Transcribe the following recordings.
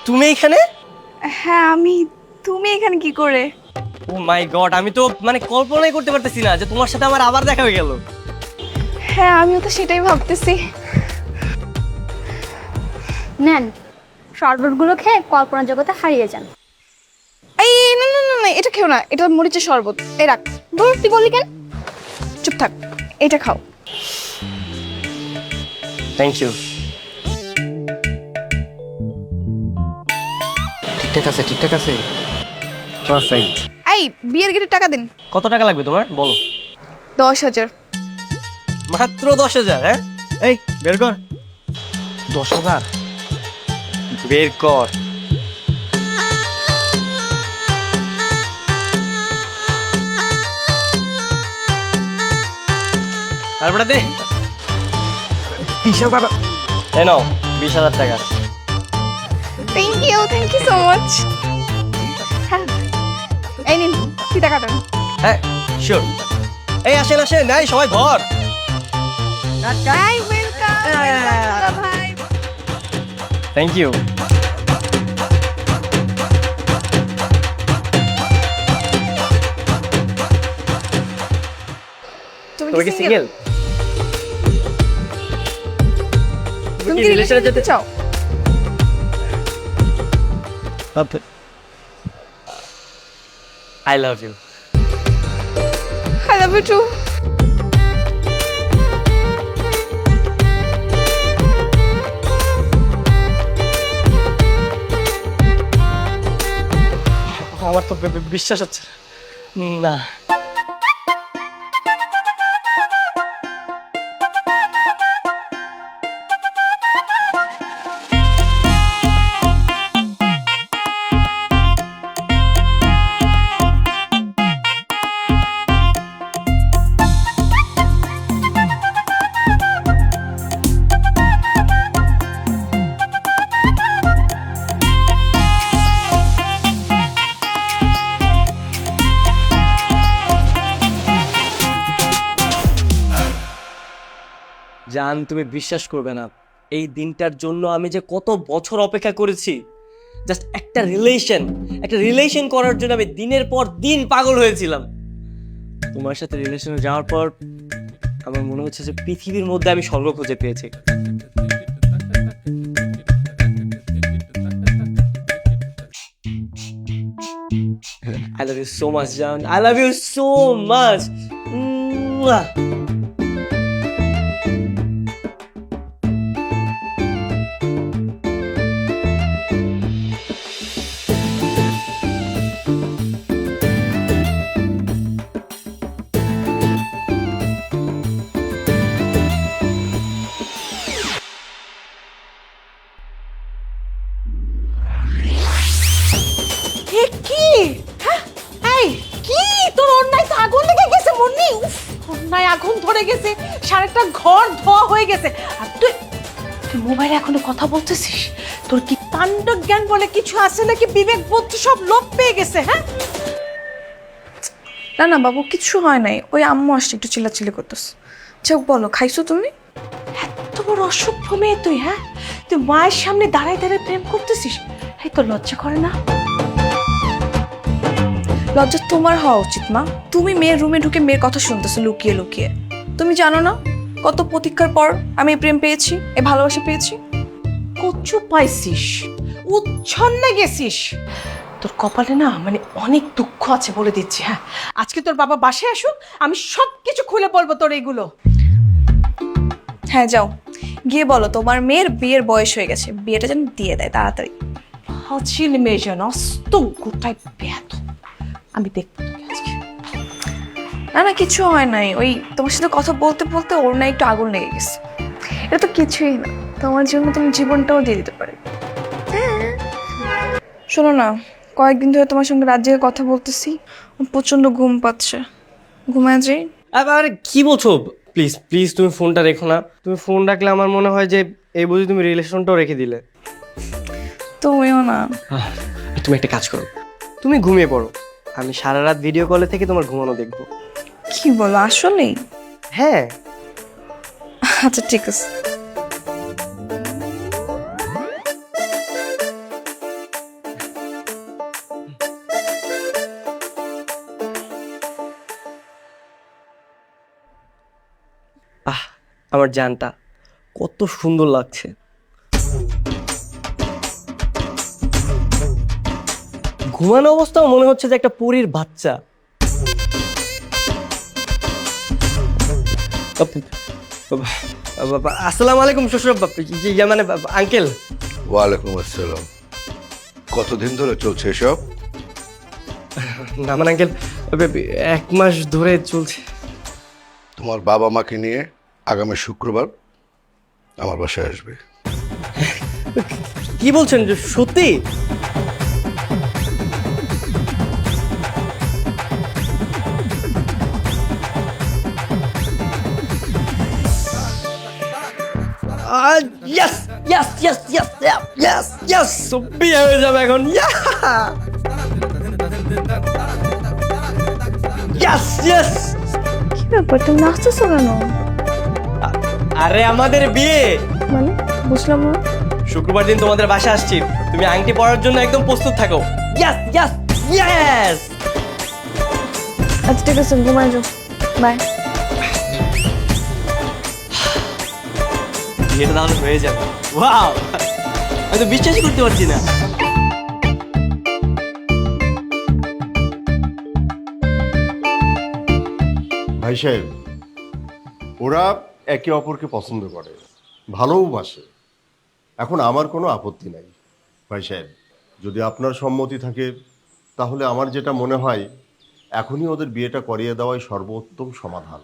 তুমি এখানে? হ্যাঁ আমি। তুমি এখানে কি করে? ও মাই গড, আমি তো মানে কল্পনাই করতে পারতেছি না যে তোমার সাথে আমার আবার দেখা হয়ে গেল। হ্যাঁ আমিও তো সেটাই ভাবতেছি। নেন, শরবতগুলো খেয়ে কল্পনা জগতে হারিয়ে যান। এই না না না না, এটা খেও না, এটা মরিচের শরবত। এই রাখ। দূর, তুই বললি কেন? চুপ থাক, এটা খাও। Thank you. ঠিকঠাক আছে, ঠিকঠাক আছে। পারফেক্ট। এই বিয়ের গেটে টাকা দিন। কত টাকা লাগবে তোমার বলো? 10,000। মাত্র 10,000? হ্যাঁ, এই বের কর। 10,000 বের কর। তারপরে দে 20,000। এই নাও 20,000 টাকা। Thank you so much. হ্যাঁ এই নিন ফিতা কাটুন। হ্যাঁ শিওর। এই আসেন আসেন, নাই সবাই ঘর। হাই ওয়েলকাম ভাই। Thank you. তুমি তুমি কি কি সিঙ্গেল? সিঙ্গেল? তুমি কি রিলেশনে যেতে চাও? I love you. I love you too. আমার তো বিশ্বাস হচ্ছে না। জান, তুমি বিশ্বাস করবে না, এই দিনটার জন্য আমি যে কত বছর অপেক্ষা করেছি। জাস্ট একটা রিলেশন করার জন্য আমি দিনের পর দিন পাগল হয়েছিলাম। তোমার সাথে রিলেশনে যাওয়ার পর আমার মনে হচ্ছে যে পৃথিবীর মধ্যে আমি স্বর্গ খুঁজে পেয়েছি। I love you so much, Jan. I love you so much. Mwah. কি হ্যাঁ? এই কি তোর অন্যায় তো আগুন লেগে গেছে মুন্নি। উফ, অন্যায় আগুন ধরে গেছে, সারাটা ঘর ধোয়া হয়ে গেছে। আর তুই তুই মোবাইলে এখনো কথা বলতেছিস? তোর কি কাণ্ড জ্ঞান বলে কিছু আছে নাকি? বিবেক বুদ্ধি সব লোপ পেয়ে গেছে? হ্যাঁ না না বাবু কিছু হয় নাই, ওই আম্মু আসছে একটু চিল্লাচিল্লি করতেছে। চোখ বলো, খাইছো তুমি? এত বড় অসভ্য মেয়ে তুই। হ্যাঁ তুই মায়ের সামনে দাঁড়ায় দাঁড়ায় প্রেম করতেছিস? এই তোর লজ্জা করে না? লজ্জা তোমার হওয়া উচিত মা। তুমি মেয়ের রুমে ঢুকে মেয়ের কথা শুনতেছো লুকিয়ে লুকিয়ে। তুমি জানো না কত প্রতীক্ষার পর আমি এই প্রেম পেয়েছি, এই ভালোবাসা পেয়েছি। কচু পাইছিস, উচ্ছন্নে গেছিস। তোর কপালে না মানে অনেক দুঃখ আছে বলে দিচ্ছি। হ্যাঁ আজকে তোর বাবা বাসায় আসুক, আমি সব কিছু খুলে বলবো তোর এগুলো। হ্যাঁ যাও গিয়ে বলো তোমার মেয়ের বিয়ের বয়স হয়ে গেছে, বিয়েটা যেন দিয়ে দেয় তাড়াতাড়ি। হাজিল মেয়ে যেন অস্ত গোটায় ব্যাত। আমি দেখবো তোকে আজকে। না না কিছু হয় নাই, ওই তোমার সাথে কথা বলতে বলতে ওর না একটু আগুন লেগে গেছে। এটা তো কিছুই না, তোমার জন্য তুমি জীবনটাও দিয়ে দিতে পারে। শোনো না, কয়েকদিন ধরে তোমার সঙ্গে রাত জেগে কথা বলতেছি, প্রচন্ড ঘুম পাচ্ছে, ঘুমায় যাই। আরে কি বলছো? প্লিজ প্লিজ তুমি ফোনটা রেখো না। তুমি ফোন রাখলে আমার মনে হয় যে এই বুঝি তুমি রিলেশনটাও রেখে দিলে। তুমিও না। তুমি একটা কাজ করো, তুমি ঘুমিয়ে পড়ো, আমি সারা রাত ভিডিও কলে থেকে তোমার ঘুমানো দেখবো। কি বলো আসলেই? হ্যাঁ। আচ্ছা ঠিক আছে। আমার জানটা কত সুন্দর লাগছে। ঘুমানো অবস্থাও মনে হচ্ছে যে একটা পরীর বাচ্চা। আসসালামু আলাইকুম শ্বশুর মানে আঙ্কেল। ওয়ালাইকুম আসসালাম। কতদিন ধরে চলছে এসব? না মানে আঙ্কেল 1 মাস ধরে চলছে। তোমার বাবা মাকে নিয়ে আগামী শুক্রবার আমার বাসায় আসবে। কি বলছেন, সত্যি? Yes yes yes yes yes yes, বিয়ে হয়ে যাবে এখন। Yes yes. কি ব্যাপার, তুমি নাচতেছো কেন? আরে আমাদের বিয়ে মানে বুঝলাম না। শুক্রবার দিন তোমাদের বাসা আসছি, তুমি আংটি পরার জন্য একদম প্রস্তুত থাকো। Yes yes yes. আচ্ছা ঠিক আছে, ঘুমাই যাও, বাই। বিয়েটা তাহলে হয়ে যাবে। ওয়াও, আমি তো বিশ্বাসই করতে পারছি না। ভাই সাহেব, ওরা একে অপরকে পছন্দ করে, ভালোবাসে। এখন আমার কোনো আপত্তি নাই ভাই সাহেব, যদি আপনার সম্মতি থাকে তাহলে আমার যেটা মনে হয় এখনই ওদের বিয়েটা করিয়ে দেওয়াই সর্বোত্তম সমাধান।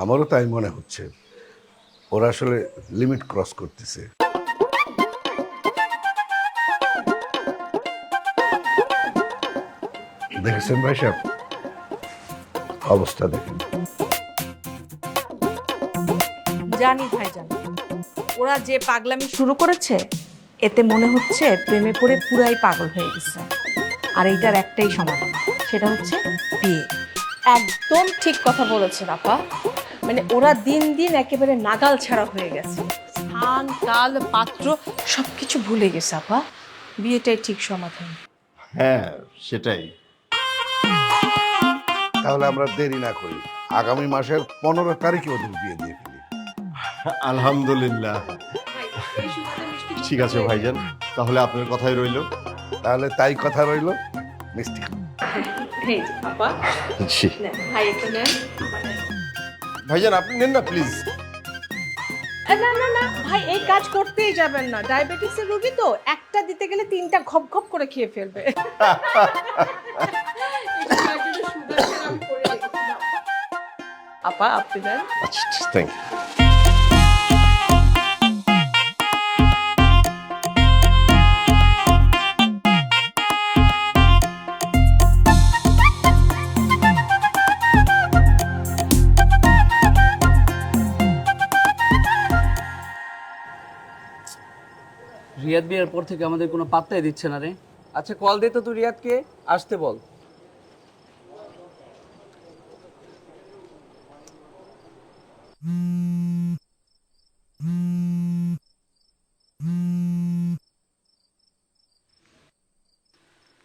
আমারও তাই মনে হচ্ছে, ওরা আসলে লিমিট ক্রস করতেছে। দেখেছেন ভাই সাহেব, অবস্থা দেখেন। জানি ভাইজান, ওরা যে পাগলামি শুরু করেছে এতে মনে হচ্ছে প্রেমে পড়ে পুরাই পাগল হয়ে গেছে। আর এইটার একটাই সমাধান, সেটা হচ্ছে বিয়ে। একদম ঠিক কথা বলেছেন আপা। মানে ওরা দিন দিন একেবারে নাগাল ছাড়া হয়ে গেছে, স্থান কাল পাত্র সবকিছু ভুলে গেছে আপা। বিয়েটাই ঠিক সমাধান। হ্যাঁ সেটাই। তাহলে আমরা দেরি না করি, আগামী মাসের 15 তারিখে ওদের বিয়ে দিয়ে ফেলি। আলহামদুলিল্লাহ। ঠিক আছে ভাইজান, তাহলে আপনার কথাই রইল। তাহলে তাই কথা রইল, মিষ্টি খাও। আপা জি। ভাই এখানে ভাইজান আপনি নেন না প্লিজ। না না না ভাই, এই কাজ করতেই যাবেন না। ডায়াবেটিসের রোগী তো, একটা দিতে গেলে 3টা ঘপ ঘপ করে খেয়ে ফেলবে। আপা আপনি দেন। আচ্ছা থ্যাংক ইউ। রিয়াদ বিয়ের পর থেকে আমাদের কোনো পাত্তাই দিচ্ছে না রে। আচ্ছা কল দে তো তুই রিয়াদকে আসতে বল।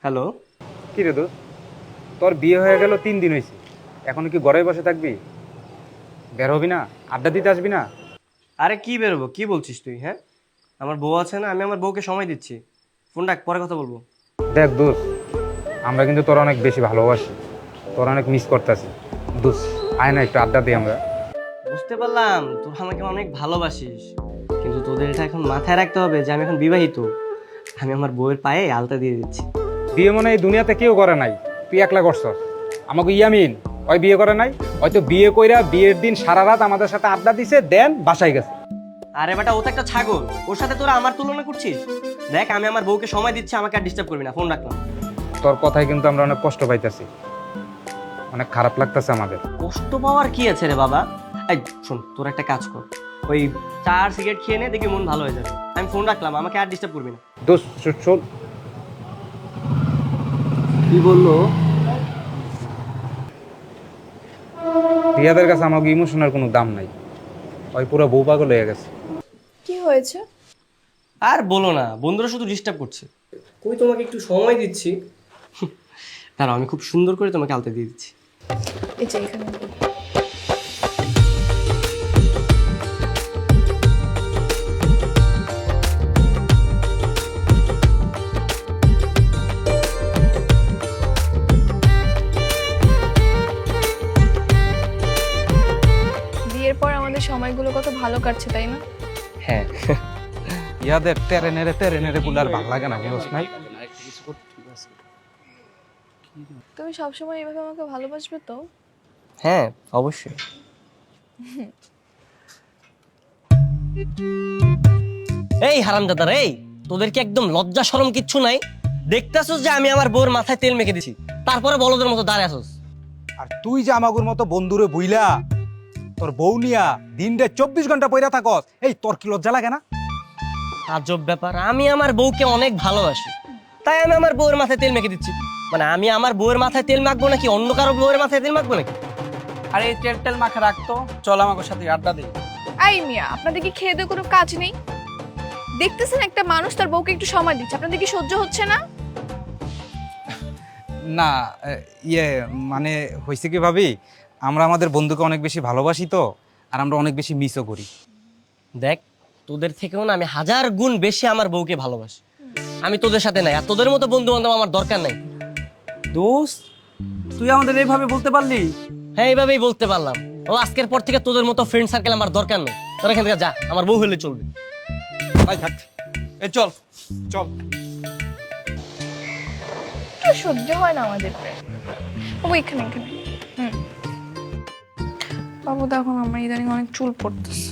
হ্যালো। কি রে দোস্ত, তোর বিয়ে হয়ে গেল 3 দিন হয়েছে, এখন কি ঘরে বসে থাকবি? বের হবি না? আড্ডা দিতে আসবি না? আরে কি বেরোবো, কি বলছিস তুই? হ্যাঁ, আমার বউ আছে না, আমি আমার বউকে সময় দিচ্ছি। ফোন রাখ, পরে কথা বলবো। দেখ দোস্ত, আমরা কিন্তু তোর অনেক বেশি ভালোবাসি, তোর অনেক মিস করতেছি। দোস্ত আয় না একটু আড্ডা দিই আমরা। বুঝতে পারলাম তোর আমাকে অনেক ভালোবাসিস, কিন্তু তোদের এটা এখন মাথায় রাখতে হবে যে আমি এখন বিবাহিত। আমি আমার বউয়ের পায়ে আলতা দিয়ে দিচ্ছি। বিয়ে মনে এই দুনিয়াতে কেউ করে নাই, তুই একলা করছস। আমাকে ইয়ামিন ওই বিয়ে করে নাই, হয়তো বিয়ে কইরা বিয়ের দিন সারা রাত আমাদের সাথে আড্ডা দিছে, দেন বাসায় গেছে। আরে বেটা, ও তো একটা ছাগল, ওর সাথে তোরা আমার তুলনা করছিস? দেখ, আমি আমার বউকে সময় দিচ্ছি, আমাকে আর ডিস্টার্ব করবি না। ফোন রাখলাম। তোর কথায় কিন্তু আমরা অনেক কষ্ট পাইতেছি, অনেক খারাপ লাগতেছে আমাদের। কষ্ট পাওয়ার কি আছে রে বাবা? এই শোন, তোর একটা কাজ কর, ওই 4 সিগারেট খেয়ে নে, দেখি মন ভালো হয়ে যাবে। আমি ফোন রাখলাম, আমাকে আর ডিস্টার্ব করবি না। দোস্ত শোন, কি বললো? রিয়াদের কাছে আমাকে ইমোশনের কোনো দাম নাই, ওই পুরো বউ পাগল হয়ে গেছে। কি হয়েছে? আর বলো না, বন্ধুরা শুধু ডিস্টার্ব করছে। কই তোমাকে একটু সময় দিচ্ছি। দাঁড়াও, আমি খুব সুন্দর করে তোমাকে আলতা দিয়ে দিচ্ছি। এই যে এখানে কাটছে তাই না? হ্যাঁ। ইয়াদের তেরে নেড়ে বুলার ভাল লাগে না বুঝছ নাই? তুমি সবসময় এভাবে আমাকে ভালোবাসবে তো? হ্যাঁ অবশ্যই। এই হারামজাদার, এই তোদের কি একদম লজ্জা শরম কিচ্ছু নাই? দেখতেছস যে আমি আমার বউর মাথায় তেল মেখে দিছি, তারপরে বলদের মতো দাঁড়ায় আছস। আর তুই যে আমাগুর মতো বন্ধুরে বুইলা তোর বউ নিয়া দিনটা 24 ঘন্টা পইরা থাকস, এই তোর কি লজ্জা লাগে না? আজব ব্যাপার, আমি আমার বউকে অনেক ভালোবাসি, তাই আমি আমার বউয়ের মাথায় তেল মেখে দিচ্ছি। মানে আমি আমার বউয়ের মাথায় তেল মাখবো নাকি অন্য কারো বউয়ের মাথায় তেল মাখবো নাকি? আরে এই তেল মাখা রাখতো, চল আমাকে সাথে আড্ডা দিই। এই মিয়া, আপনাদের কি খেয়ে দিয়ে কোনো কাজ নেই? দেখতেছেন একটা মানুষ তার বউকে একটু সময় দিচ্ছে, আপনাদের কি সহ্য হচ্ছে না? না মানে হয়েছে কি ভাবি, আমরা আমাদের বন্ধুকে অনেক বেশি ভালোবাসি তো, আর আমরা অনেক বেশি মিসও করি। দেখ, তোদের থেকেও না আমি 1000 গুণ বেশি আমার বউকে ভালোবাসি। আমি তোদের সাথে নাই, আর তোদের মতো বন্ধু বান্ধব আমার দরকার নাই। দোস্ত, তুই আমাদের এইভাবে বলতে পারলি? হ্যাঁ এইভাবেই বলতে পারলাম। ও আজকের পর থেকে তোদের মতো ফ্রেন্ড সার্কেল আমার দরকার নেই। তোরা এখান থেকে যা, আমার বউ হলে চলবে। তাই থাক, এই চল চল। একটু সহ্য হয় না আমাদের প্রেম। বাবু এখানে এখানে। বাবু দেখো না, আমার ইদানিং অনেক চুল পড়তেছে।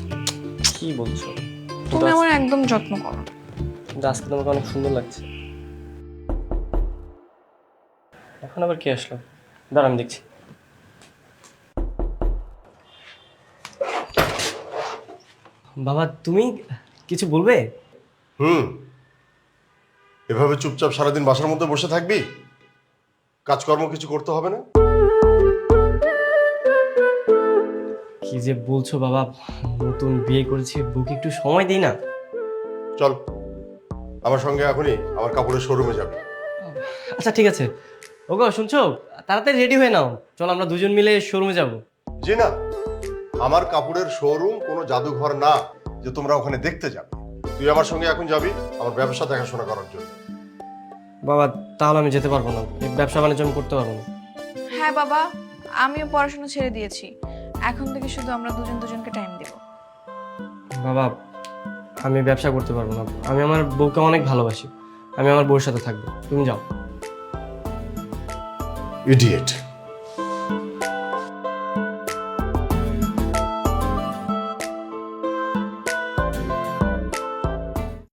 কি বলছো? তুমি আমার একদম যত্ন করো। কিন্তু আজকে তোমাকে অনেক সুন্দর লাগছে। এখন আবার কে আসলো? দাঁড়া আমি দেখছি। বাবা তুমি কিছু বলবে? এভাবে চুপচাপ সারাদিন বাসার মধ্যে বসে থাকবি? কাজকর্ম কিছু করতে হবে না? কি যে বলছো বাবা, নতুন বিয়ে করেছি, বুকে একটু সময় দিই না? চল আমার সঙ্গে এখনই আমার কাপড়ের শোরুমে যাবি। আচ্ছা ঠিক আছে। ওগো শুনছো, তাড়াতাড়ি রেডি হয়ে নাও, চল আমরা দুজন মিলে শোরুমে যাব। জি না, আমার কাপড়ের শোরুম কোনো জাদুঘর না যে তোমরা ওখানে দেখতে যাবে। তুই আমার সঙ্গে এখন যাবি আমার ব্যবসা দেখাশোনা করার জন্য। বাবা তাহলে আমি যেতে পারবো না, এই ব্যবসা বাণিজ্য আমি করতে পারবো না। হ্যাঁ বাবা, আমিও পড়াশোনা ছেড়ে দিয়েছি। এখন থেকে শুধু আমরা দুজনকে টাইম দেব। বাবা আমি ব্যবসা করতে পারবো না, আমি আমার বউকে অনেক ভালোবাসি, আমি আমার বউর সাথে থাকবো, তুমি যাও। ইডিয়েট।